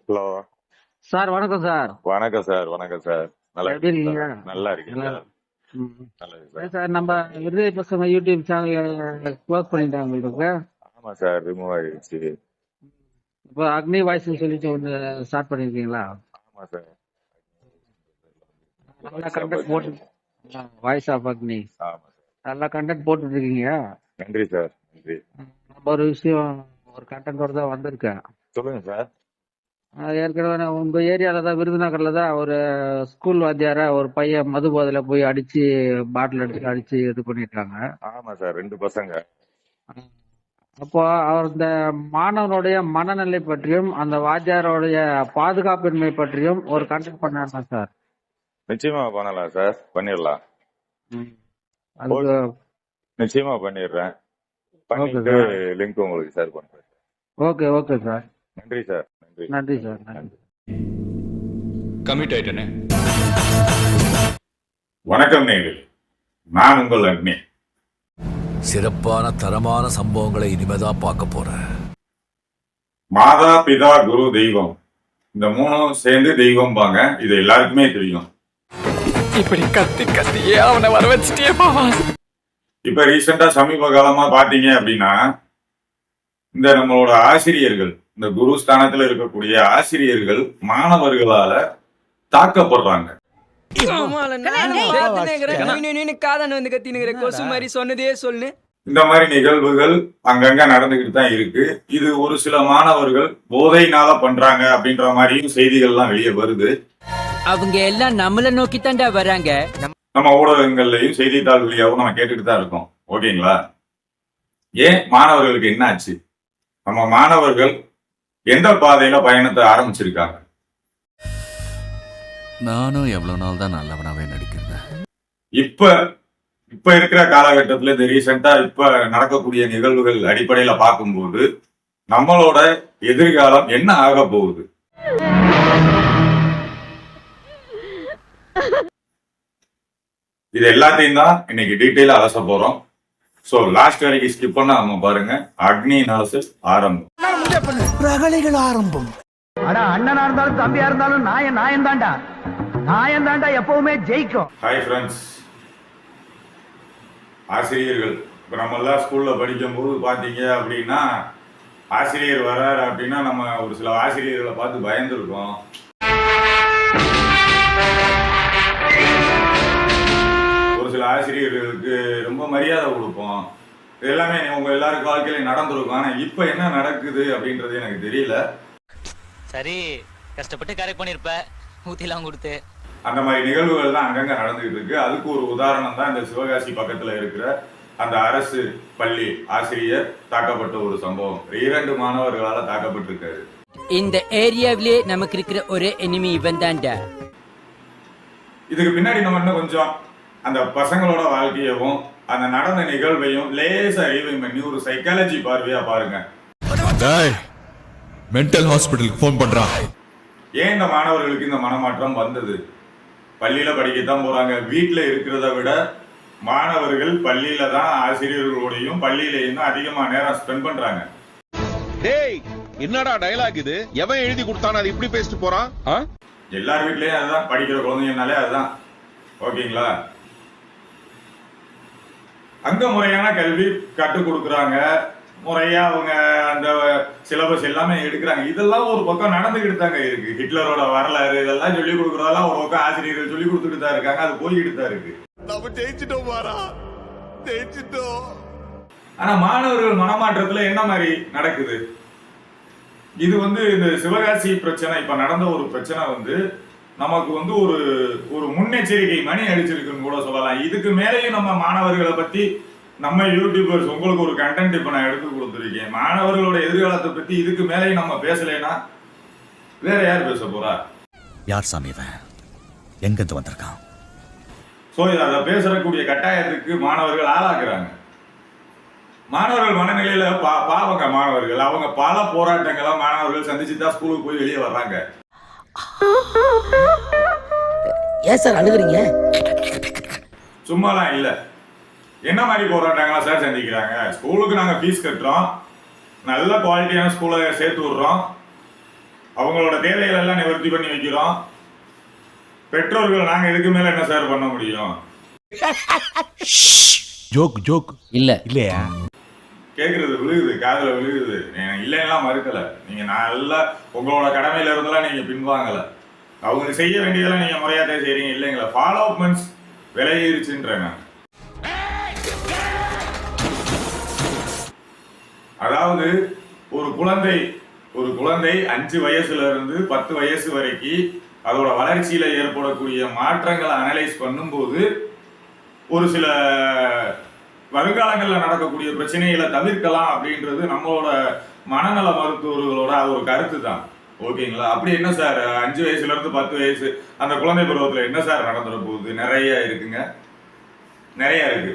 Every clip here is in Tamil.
ஹலோ. சார் வணக்கம் சார். வணக்கம் சார். வணக்கம் சார். நல்லா எப்படி இருக்கீங்க இருக்கீங்க? சார்? நல்லா இருக்கேன் நல்லா சார். ம். நல்லா இருக்கு ஏன் சார். சார் நம்ம விடுதலை பசங்க யூடியூப் சேனல் க்ளோஸ் பண்ணிட்டாங்க உங்களுக்கு. ஆமா சார், ரிமூவ் ஆயிடுச்சு. இப்போ அக்னி வாய்ஸ் சொல்லிட்டு ஒன்று ஸ்டார்ட் பண்ணிருக்கீங்களா? ஆமா சார். நல்ல வாய்ஸ் ஆஃப் கண்டென்ட் அக்னி. போட்டு வாய்ஸ் ஆஃப் அக்னி ஆமா சார். நல்ல கண்டென்ட் போட்டுட்டு இருக்கீங்க. நன்றி சார். நன்றி. நம்ம ஒரு விஷயம் ஒரு கண்டென்ட்டோட தான் வந்திருக்கேன். சொல்லுங்க சார். ஏற்கனவே நான் உங்க ஏரியால தான் விருதுநகர்ல தான் ஒரு ஸ்கூல் வாத்தியார ஒரு பையன் மது போதையில போய் அடிச்சு பாட்டில் அடிச்சு அடிச்சு இது பண்ணிருக்காங்க. ஆமா சார், 2 பசங்க. அப்போ அவர் இந்த மாணவனுடைய மனநிலை பற்றியும் அந்த வாத்தியாரோடைய பாதுகாப்பின்மை பற்றியும் ஒரு கண்டெக்ட் பண்ணாருன்னா சார். நிச்சயமா பண்ணலாம் சார், பண்ணிடலாம். அதுக்கு நிச்சயமா பண்ணிடுறேன். பண்ணிட்டு லிங்க் உங்களுக்கு ஷேர் பண்றேன். Okay okay sir. நன்றி சார். நன்றி. நன்றி சார். நன்றி. கமிட் ஆயிட்டனே. வணக்கம் நேயர்களே, நான் உங்கள் அக்னி. சிறப்பான தரமான சம்பவங்களை இனிமேதான் பார்க்க போறேன். மாதா, பிதா, குரு, தெய்வம், இந்த மூணும் சேர்ந்து தெய்வம் பாங்க. இது எல்லாருக்குமே தெரியும். இப்படி கத்தி கத்தியே அவனை வர வச்சுட்டே மாமா. இப்ப ரீசெண்டா சமீப காலமா பாத்தீங்க அப்படின்னா, இந்த நம்மளோட ஆசிரியர்கள், இந்த குரு ஸ்தானத்துல இருக்கக்கூடிய ஆசிரியர்கள் மாணவர்களால தாக்கப்படுறாங்க. இந்த மாதிரி நிகழ்வுகள் அங்கங்க நடந்துகிட்டு தான் இருக்கு. இது ஒரு சில மாணவர்கள் போதைனால பண்றாங்க அப்படின்ற மாதிரியும் செய்திகள்லாம் வெளியே வருது. அவங்க எல்லாம் நம்மள நோக்கி தாண்டா வராங்க. நம்ம ஊடகங்கள்லயும் செய்தித்தாள் வழியாகவும் நம்ம கேட்டுட்டு தான் இருக்கோம். ஓகேங்களா? ஏன் மாணவர்களுக்கு என்ன ஆச்சு? நம்ம மாணவர்கள் எந்த பாதையில பயணத்தை ஆரம்பிச்சிருக்காங்க? நானும் எவ்வளவு நாள் தான் நல்லவனாவே நடிக்கிறேன். இப்ப இருக்கிற காலகட்டத்துல இந்த ரீசெண்டா இப்ப நடக்கக்கூடிய நிகழ்வுகள் அடிப்படையில பார்க்கும்போது நம்மளோட எதிர்காலம் என்ன ஆக போகுது? இது எல்லாத்தையும் தான் இன்னைக்கு டீட்டெயிலா அலச போறோம். சோ லாஸ்ட் வரைக்கும் ஸ்கிப் பண்ணா நம்ம பாருங்க. அக்னி அனாலிசிஸ் ஆரம்பம். ரகளைகள் ஆரம்பம். அடா அண்ணனா இருந்தாலும் தம்பியா இருந்தாலும் நாயம் தாண்டா. நாயம் தாண்டா எப்பவுமே ஜெயிக்கும். Hi friends. ஆசிரியர்கள் இப்போ நம்ம எல்லாம் ஸ்கூல்ல படிக்கும் போது பாத்தீங்க அப்படின்னா, ஆசிரியர் வர்றாரு அப்படின்னா நம்ம ஒரு சில ஆசிரியர்களை பார்த்து பயந்துருக்கோம். ஒரு சில ஆசிரியர்களுக்கு ரொம்ப மரியாதை கொடுப்போம். இது எல்லாமே உங்க எல்லாருக்கும் வாழ்க்கையில நடந்திருக்கும். ஆனா இப்ப என்ன நடக்குது அப்படின்றது எனக்கு தெரியல. சரி, கஷ்டப்பட்டு கரெக்ட் பண்ணிருப்ப, ஊத்திலாம் கொடுத்து. அந்த மாதிரி நிகழ்வுகள் தான் அங்கங்க நடந்துகிட்டு இருக்கு. அதுக்கு ஒரு உதாரணம் தான் இந்த சிவகாசி பக்கத்துல இருக்கிற அந்த அரசு பள்ளி ஆசிரியர் தாக்கப்பட்ட ஒரு சம்பவம். 2 மாணவர்களால தாக்கப்பட்டிருக்காரு. இந்த ஏரியாவிலே நமக்கு இருக்கிற ஒரே எனிமி இவன் தாண்டா. இதுக்கு பின்னாடி நம்ம இன்னும் கொஞ்சம் அந்த பசங்களோட வாழ்க்கையவும் அந்த நடந்த நிகழ்வையும் லேசா ரிவைவ் பண்ணி ஒரு சைக்காலஜி பார்வையா பாருங்க. மென்டல் ஹாஸ்பிட்டலுக்கு ஃபோன் பண்றான். ஏன் இந்த மாணவர்களுக்கு இந்த மனமாற்றம் வந்தது? பள்ளியில படிக்கத்தான் போறாங்க. வீட்டுல இருக்கிறத விட மாணவர்கள் பள்ளியில தான் ஆசிரியர்களோடையும் பள்ளியிலையும் தான் அதிகமா நேரம் ஸ்பெண்ட் பண்றாங்க. டேய், என்னடா டயலாக் இது? எவன் எழுதி கொடுத்தானே அது இப்படி பேசிட்டு போறான்? எல்லார் வீட்லயும் அதுதான், படிக்கிற குழந்தைங்கனாலே அதுதான். ஓகேங்களா? அங்க முறையான கல்வி கற்றுக் கொடுக்குறாங்க. முறையா அவங்க அந்த சிலபஸ் எல்லாமே எடுக்கிறாங்க. இதெல்லாம் ஒரு பக்கம் நடந்துகிட்டு தாங்க இருக்கு. ஹிட்லரோட வரலாறு இதெல்லாம் சொல்லி கொடுக்குறதெல்லாம் ஒரு பக்கம் ஆசிரியர்கள் சொல்லி கொடுத்துட்டு தான் இருக்காங்க. அது போய்கிட்டு தான் இருக்கு. நம்ம ஜெயிச்சிட்டோம் பாரா, ஜெயிச்சிட்டோம். ஆனா மாணவர்கள் மனமாற்றத்துல என்ன மாதிரி நடக்குது? இது இந்த சிவகாசி பிரச்சனை, இப்ப நடந்த ஒரு பிரச்சனை நமக்கு ஒரு முன்னெச்சரிக்கை மணி அடிச்சிருக்குன்னு கூட சொல்லலாம். இதுக்கு மேலேயும் நம்ம மாணவர்களை பத்தி நம்ம யூடியூபர்ஸ் உங்களுக்கு ஒரு கண்டென்ட் இப்ப நான் எடுத்து கொடுத்துருக்கேன். மாணவர்களோட எதிர்காலத்தை பத்தி இதுக்கு மேலேயும் நம்ம பேசலைன்னா வேற யார் பேச போறா? யார் சாமி இவன்? எங்கிருந்து வந்திருக்கான்? சோ அதை பேசக்கூடிய கட்டாயத்துக்கு மாணவர்கள் ஆளாக்குறாங்க. மாணவர்கள் மனநிலையில பாவங்க மாணவர்கள். அவங்க பல போராட்டங்களை மாணவர்கள் சந்திச்சுதான் ஸ்கூலுக்கு போய் வெளியே வர்றாங்க. ஏன் சார் அழுகுறீங்க? சும்மாலாம் இல்ல. என்ன மாதிரி போராட்டங்களா சார் சந்திக்கிறாங்க? ஸ்கூலுக்கு நாங்க ஃபீஸ் கட்டுறோம், நல்ல குவாலிட்டியான ஸ்கூலை சேர்த்து விடுறோம், அவங்களோட தேவைகள் எல்லாம் நிவர்த்தி பண்ணி வைக்கிறோம். பெற்றோர்கள் நாங்க இதுக்கு மேல என்ன சார் பண்ண முடியும்? ஜோக் ஜோக் இல்ல இல்லையா? கேட்கறது விழுகுது, காதுல விழுகுது. இல்லைன்னா மறுக்கல. நீங்க நல்லா உங்களோட கடமையில இருந்தெல்லாம் நீங்க பின்வாங்கல. அவங்க செய்ய வேண்டியதெல்லாம் நீங்க முறையா தான் செய்றீங்க இல்லைங்களா? ஃபாலோமெண்ட்ஸ் விலையிருச்சுன்றேன் நான். அதாவது ஒரு குழந்தை 5 வயசுல இருந்து 10 வயசு வரைக்கும் அதோட வளர்ச்சியில ஏற்படக்கூடிய மாற்றங்களை அனலைஸ் பண்ணும்போது ஒரு சில வருங்காலங்களில் நடக்கக்கூடிய பிரச்சனைகளை தவிர்க்கலாம் அப்படின்றது நம்மளோட மனநல மருத்துவர்களோட அது ஒரு கருத்து தான். ஓகேங்களா? அப்படி என்ன சார் 5 வயசுல இருந்து 10 வயசு அந்த குழந்தை பருவத்தில் என்ன சார் நடந்துட போகுது? நிறைய இருக்குங்க, நிறைய இருக்கு.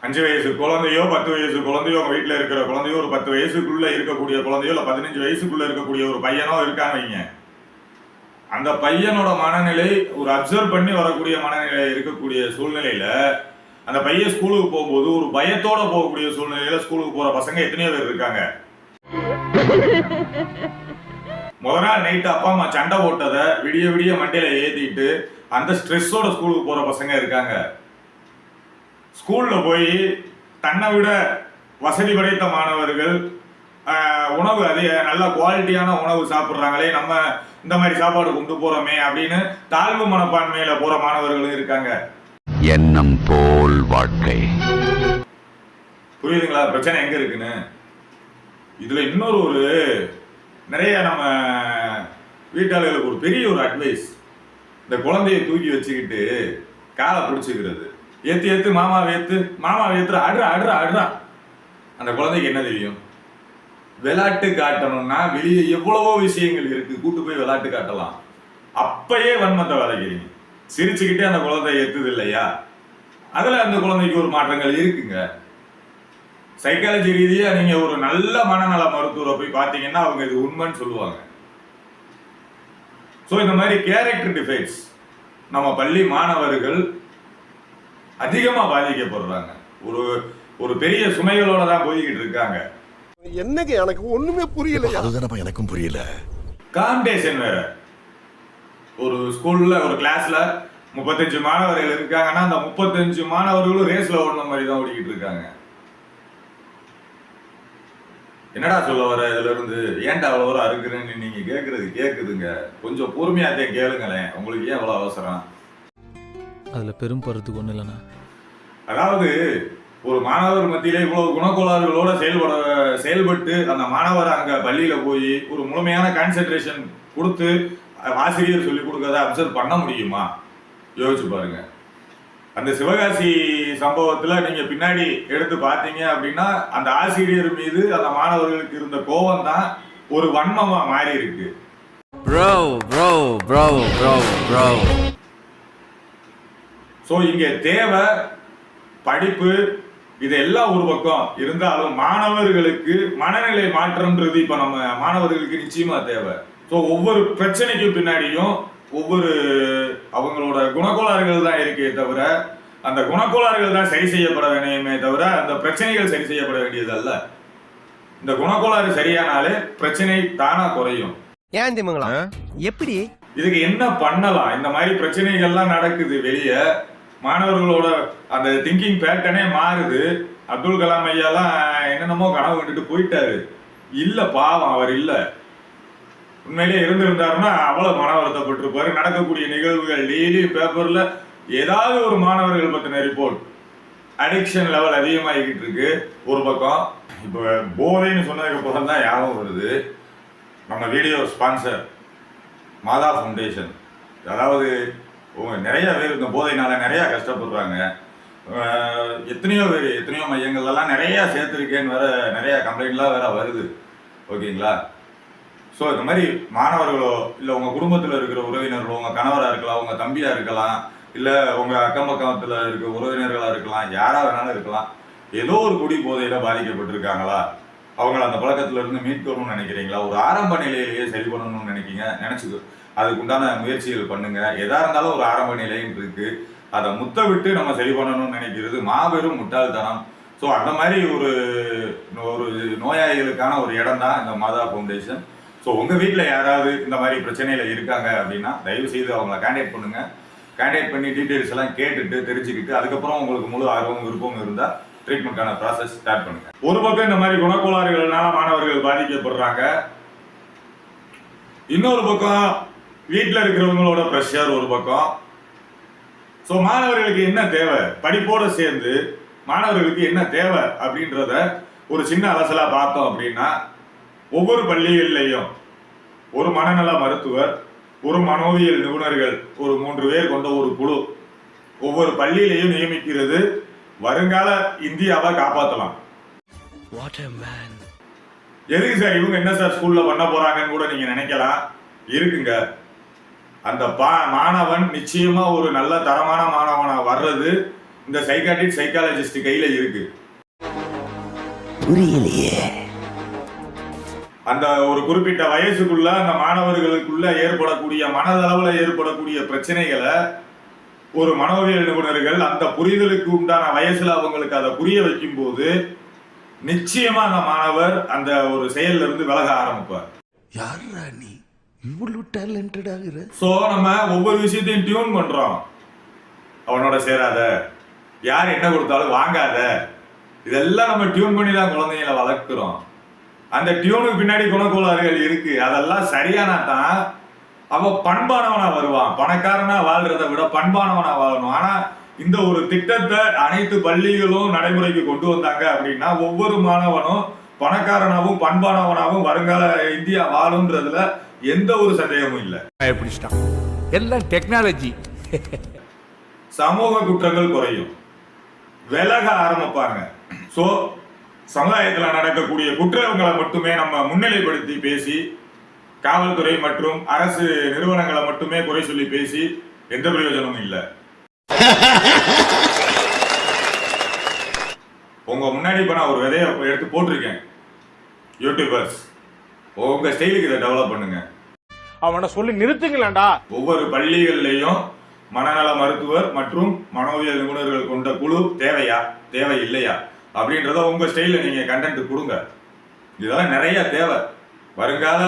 5 வயசு குழந்தையோ 10 வயசு குழந்தையோ உங்க வீட்டில் இருக்கிற குழந்தையோ ஒரு 10 வயசுக்குள்ள இருக்கக்கூடிய குழந்தையோ இல்லை 15 வயசுக்குள்ள இருக்கக்கூடிய ஒரு பையனோ இருக்காங்க வைங்க. அந்த பையனோட மனநிலை ஒரு அப்சர்வ் பண்ணி வரக்கூடிய மனநிலை இருக்கக்கூடிய சூழ்நிலையில அந்த பையன் ஸ்கூலுக்கு போகும்போது ஒரு பயத்தோட போகக்கூடிய சூழ்நிலையில ஸ்கூலுக்கு போற பசங்க எத்தனையோ பேர் இருக்காங்க. முதல் நாள் நைட்டு அப்பா அம்மா சண்டை போட்டதை விடிய விடிய மண்டையில ஏத்திட்டு அந்த ஸ்ட்ரெஸ்ஸோட ஸ்கூலுக்கு போற பசங்க இருக்காங்க. ஸ்கூல்ல போய் தன்னை விட வசதி படைத்த மாணவர்கள் உணவு அதிக நல்ல குவாலிட்டியான உணவு சாப்பிட்றாங்களே, நம்ம இந்த மாதிரி சாப்பாடு கொண்டு போறோமே அப்படின்னு தாழ்வு மனப்பான்மையில போற மாணவர்களும் இருக்காங்க. எண்ணம் போல் வாழ்க்கை. புரியுதுங்களா பிரச்சனை எங்க இருக்குன்னு? இதுல இன்னொரு நிறைய நம்ம வீட்டாளர்களுக்கு ஒரு பெரிய ஒரு அட்வைஸ், இந்த குழந்தைய தூக்கி வச்சுக்கிட்டு காலை பிடிச்சிக்கிறது. ஏத்து மாமா வேத்து அடுறா. அந்த குழந்தைக்கு என்ன தெரியும்? விளையாட்டு காட்டணும்னா வெளியே எவ்வளவோ விஷயங்கள் இருக்கு, கூட்டு போய் விளையாட்டு காட்டலாம். அப்பயே வன்மத்தை விளைக்கிறீங்க. சிரிச்சுக்கிட்டே அந்த குழந்தை ஏத்துது இல்லையா? அதுல அந்த குழந்தைக்கு ஒரு மாற்றங்கள் இருக்குங்க. சைக்காலஜி ரீதியா நீங்க ஒரு நல்ல மனநல மருத்துவரை போய் பார்த்தீங்கன்னா அவங்க இது உண்மைன்னு சொல்லுவாங்க. ஸோ இந்த மாதிரி கேரக்டர் டிஃபெக்ட்ஸ் நம்ம பள்ளி மாணவர்கள் அதிகமா பாதிக்கப்படுறாங்க. ஒரு பெரிய சுமைகளோட தான் போய்கிட்டு இருக்காங்க. என்னங்க எனக்கு ஒண்ணுமே புரியல. அதுதானப்பா எனக்கும் புரியல. காம்படிஷன் வேற. ஒரு ஸ்கூல்ல ஒரு கிளாஸ்ல 35 மாணவர்கள் இருக்காங்கன்னா அந்த 35 மாணவர்களும் ரேஸ்ல ஓடுன மாதிரி தான் ஓடிக்கிட்டு இருக்காங்க. என்னடா சொல்ல வர இதுல இருந்து? ஏன்டா அவ்வளவு வர அறுக்குறேன்னு நீங்க கேக்குதுங்க. கொஞ்சம் பொறுமையாத்தையும் கேளுங்களேன். உங்களுக்கு ஏன் அவ்வளவு அவசரம்? அதுல பெரும் பருத்துக்கு ஒண்ணு இல்லைண்ணா. அதாவது ஒரு மாணவர் மத்தியில இவ்வளவு குணக்கோளாறுகளோட செயல்பட்டு அந்த மாணவர் அங்க பள்ளியில போய் ஒரு முழுமையான கான்சென்ட்ரேஷன் கொடுத்து ஆசிரியர் சொல்லி கொடுக்கறத அப்சர்வ் பண்ண முடியுமா? யோசிச்சு பாருங்க. அந்த சிவகாசி சம்பவத்துல நீங்க பின்னாடி எடுத்து பார்த்தீங்க அப்படின்னா அந்த ஆசிரியர் மீது அந்த மாணவர்களுக்கு இருந்த கோபம் தான் ஒரு வன்மமா மாறி இருக்கு. சோ இங்க தேவை படிப்பு, இதெல்லாம் ஒரு பக்கம் இருந்தாலும் மாணவர்களுக்கு மனநிலை மாற்றம்ன்றது இப்ப நம்ம மாணவர்களுக்கு நிச்சயமா தேவை. ஸோ ஒவ்வொரு பிரச்சனைக்கும் பின்னாடியும் ஒவ்வொரு அவங்களோட குணக்கோளாறுகள் தான் இருக்கே தவிர அந்த குணக்கோளாறுகள் தான் சரி செய்யப்பட வேண்டியமே தவிர அந்த பிரச்சனைகள் சரி செய்யப்பட வேண்டியது அல்ல. இந்த குணக்கோளாறு சரியானாலே பிரச்சனை தானா குறையும். ஏன் திமுங்களா எப்படி? இதுக்கு என்ன பண்ணலாம்? இந்த மாதிரி பிரச்சனைகள்லாம் நடக்குது வெளியே, மாணவர்களோட அந்த திங்கிங் பேட்டர்னே மாறுது. அப்துல் கலாம் ஐயாலாம் என்னென்னமோ கனவு கண்டுட்டு போயிட்டாரு. இல்ல பாவம் அவர் இல்ல, உண்மையிலே இருந்திருந்தாருன்னா அவ்வளவு மன வருத்தப்பட்டிருப்பாரு. நடக்கக்கூடிய நிகழ்வுகள் டெய்லி பேப்பர்ல ஏதாவது ஒரு மாணவர்கள் பத்தின ரிப்போர்ட். அடிக்ஷன் லெவல் அதிகமாகிக்கிட்டு இருக்கு ஒரு பக்கம். இப்போ போதைன்னு சொன்னதுக்கு அப்புறம் தான் ஞாபகம் வருது, நம்ம வீடியோ ஸ்பான்சர் மாதா ஃபவுண்டேஷன். அதாவது நிறைய பேர் இந்த போதையினால நிறைய கஷ்டப்படுறாங்க. எத்தனையோ பேர் எத்தனையோ மையங்கள்லாம் நிறைய சேர்த்துருக்கேன்னு வேற நிறைய கம்ப்ளைண்ட்லாம் வேற வருது. ஓகேங்களா? ஸோ இந்த மாதிரி மாணவர்களோ இல்லை உங்கள் குடும்பத்தில் இருக்கிற உறவினர்களோ, உங்கள் கணவராக இருக்கலாம், உங்கள் தம்பியாக இருக்கலாம், இல்லை உங்கள் அக்கம் பக்கத்தில் இருக்க உறவினர்களாக இருக்கலாம், யாராக வேணாலும் இருக்கலாம், ஏதோ ஒரு குடி போதையில் பாதிக்கப்பட்டிருக்காங்களா? அவங்கள அந்த பழக்கத்துல இருந்து மீட்கணும்னு நினைக்கிறீங்களா? ஒரு ஆரம்ப நிலையிலேயே சரி பண்ணணும்னு நினைச்சுக்கோ. அதுக்கு உண்டான முயற்சிகள் பண்ணுங்க. எதா இருந்தாலும் ஒரு ஆரம்ப நிலைன்னு இருக்கு, அதை முத்த விட்டு நம்ம சரி பண்ணணும்னு நினைக்கிறது மாபெரும் முட்டாள்தனம். ஸோ அந்த மாதிரி ஒரு ஒரு நோயாளிகளுக்கான ஒரு இடம் தான் இந்த மாதா ஃபவுண்டேஷன். ஸோ உங்கள் வீட்டில் யாராவது இந்த மாதிரி பிரச்சனையில் இருக்காங்க அப்படின்னா தயவு செய்து அவங்கள கான்டாக்ட் பண்ணுங்க. கான்டாக்ட் பண்ணி டீட்டெயில்ஸ் எல்லாம் கேட்டுட்டு தெரிஞ்சுக்கிட்டு அதுக்கப்புறம் உங்களுக்கு முழு ஆர்வம் விருப்பம் இருந்தால் ட்ரீட்மெண்ட்டான ப்ராசஸ் ஸ்டார்ட் பண்ணுங்க. ஒரு பக்கம் இந்த மாதிரி குணக்கோளாறுகள்னால மாணவர்கள் பாதிக்கப்படுறாங்க, இன்னொரு பக்கம் வீட்டில் இருக்கிறவங்களோட ப்ரெஷர் ஒரு பக்கம். ஸோ மாணவர்களுக்கு என்ன தேவை, படிப்போடு சேர்ந்து மாணவர்களுக்கு என்ன தேவை அப்படின்றத ஒரு சின்ன அலசலா பார்த்தோம் அப்படின்னா, ஒவ்வொரு பள்ளிகளிலையும் ஒரு மனநல மருத்துவர், ஒரு மனோவியல் நிபுணர்கள், ஒரு 3 பேர் கொண்ட ஒரு குழு ஒவ்வொரு பள்ளியிலையும் நியமிக்கிறது வருங்கால இந்தியாவை காப்பாற்றலாம். எதுக்கு சார் இவங்க என்ன சார் ஸ்கூல்ல பண்ண போறாங்கன்னு கூட நீங்க நினைக்கலாம். இருக்குங்க, அந்த மாணவன் நிச்சயமா ஒரு நல்ல தரமான மாணவனா வர்றது இந்த சைக்காட்ரிஸ்ட் சைக்காலஜிஸ்ட் கையில இருக்கு. புரியலையே. அந்த ஒரு குறிப்பிட்ட வயசுக்குள்ள அந்த மாணவர்களுக்குள்ள ஏற்படக்கூடிய மனதளவுல ஏற்படக்கூடிய பிரச்சனைகளை ஒரு மனோவியல் நிபுணர்கள் அந்த புரிதலுக்கு உண்டான வயசுல அவங்களுக்கு அதை புரிய வைக்கும் போது நிச்சயமா அந்த மாணவர் அந்த ஒரு செயல்ல இருந்து விலக ஆரம்பிப்பார். யாரா நீ இவ்வளவு டேலண்டட் ஆகுற? சோ நம்ம ஒவ்வொரு விஷயத்தையும் டியூன் பண்றோம். அவனோட சேராத, யார் என்ன கொடுத்தாலும் வாங்காத, இதெல்லாம் நம்ம டியூன் பண்ணி தான் குழந்தைங்களை வளர்க்கிறோம். அந்த டியூனுக்கு பின்னாடி குணக்கோளாறுகள் இருக்கு. அதெல்லாம் சரியானா தான் அவன் பண்பானவனா வருவான். பணக்காரனா வாழ்றதை விட பண்பானவனா வாழணும். ஆனா இந்த ஒரு திட்டத்தை அனைத்து பள்ளிகளும் நடைமுறைக்கு கொண்டு வந்தாங்க அப்படின்னா ஒவ்வொரு மாணவனும் பணக்காரனாவும் பண்பானவனாவும் வருங்கால இந்தியா வாழும்ன்றதுல எந்த ஒரு சந்தேகமும் இல்லை. எல்லாம் டெக்னாலஜி. சமூக குற்றங்கள் குறையும், விலக ஆரம்பிப்பாங்க. சோ சமுதாயத்துல நடக்கக்கூடிய குற்றங்களை மட்டுமே நம்ம முன்னிலைப்படுத்தி பேசி, காவல்துறை மற்றும் அரசு நிறுவனங்களை மட்டுமே குறை சொல்லி பேசி எந்த பிரயோஜனமும் இல்லை. உங்க முன்னாடி இப்ப நான் ஒரு விதையை எடுத்து போட்டிருக்கேன். யூடியூபர்ஸ் உங்க ஸ்டைலுக்கு இதை டெவலப் பண்ணுங்க. அவனை சொல்லி நிறுத்துங்களேன்டா. ஒவ்வொரு பள்ளிகள்லையும் மனநல மருத்துவர் மற்றும் மனோவியல் நிபுணர்கள் கொண்ட குழு தேவையா தேவை இல்லையா அப்படின்றத உங்க ஸ்டைல நீங்க கண்டென்ட் கொடுங்க. இதெல்லாம் நிறைய தேவை. வருங்கால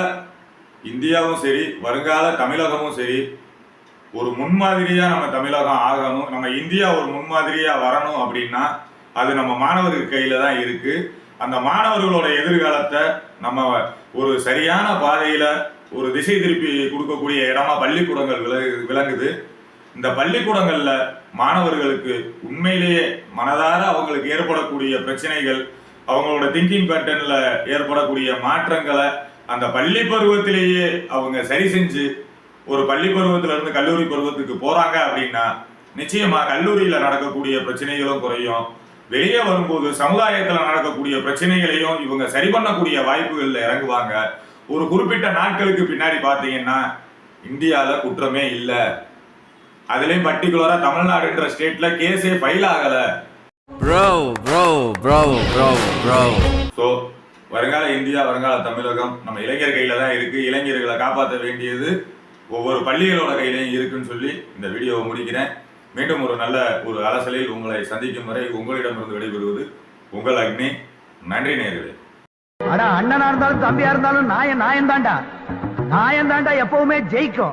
இந்தியாவும் சரி, வருங்கால தமிழகமும் சரி, ஒரு முன்மாதிரியா நம்ம தமிழகம் ஆகணும், நம்ம இந்தியா ஒரு முன்மாதிரியா வரணும் அப்படின்னா அது நம்ம மாணவர்கள் கையில தான் இருக்கு. அந்த மாணவர்களோட எதிர்காலத்தை நம்ம ஒரு சரியான பாதையில ஒரு திசை திருப்பி கொடுக்கக்கூடிய இடமா பள்ளிக்கூடங்கள் விளங்குது. இந்த பள்ளிக்கூடங்கள்ல மாணவர்களுக்கு உண்மையிலேயே மனதார அவங்களுக்கு ஏற்படக்கூடிய பிரச்சனைகள், அவங்களோட திங்கிங் பேட்டர்ன்ல ஏற்படக்கூடிய மாற்றங்களை அந்த பள்ளி பருவத்திலேயே அவங்க சரி செஞ்சு ஒரு பள்ளி பருவத்துல இருந்து கல்லூரி பருவத்துக்கு போறாங்க அப்படின்னா நிச்சயமா கல்லூரியில நடக்கக்கூடிய பிரச்சனைகளும் குறையும். வெளியே வரும்போது சமுதாயத்துல நடக்கக்கூடிய பிரச்சனைகளையும் இவங்க சரி பண்ணக்கூடிய வாய்ப்புகள்ல இறங்குவாங்க. ஒரு குறிப்பிட்ட நாட்களுக்கு பின்னாடி பாத்தீங்கன்னா இந்தியால குற்றமே இல்லை. அதுலயும் பர்டிகுலரா தமிழ்நாடுன்ற ஸ்டேட்ல கேஸே ஃபைல் ஆகல. சோ வருங்கால இந்தியா, வருங்கால தமிழகம் நம்ம இளைஞர் கையில தான் இருக்கு. இளைஞர்களை காப்பாற்ற வேண்டியது ஒவ்வொரு பள்ளிகளோட கையிலையும் இருக்குன்னு சொல்லி இந்த வீடியோவை முடிக்கிறேன். மீண்டும் ஒரு நல்ல ஒரு அலசலில் உங்களை சந்திக்கும் வரை உங்களிடமிருந்து விடைபெறுவது உங்கள் அக்னி. நன்றி நேயர்களே. அண்ணனா இருந்தாலும் தம்பியா இருந்தாலும் நாயன் தாண்டா எப்பவுமே ஜெயிக்கும்.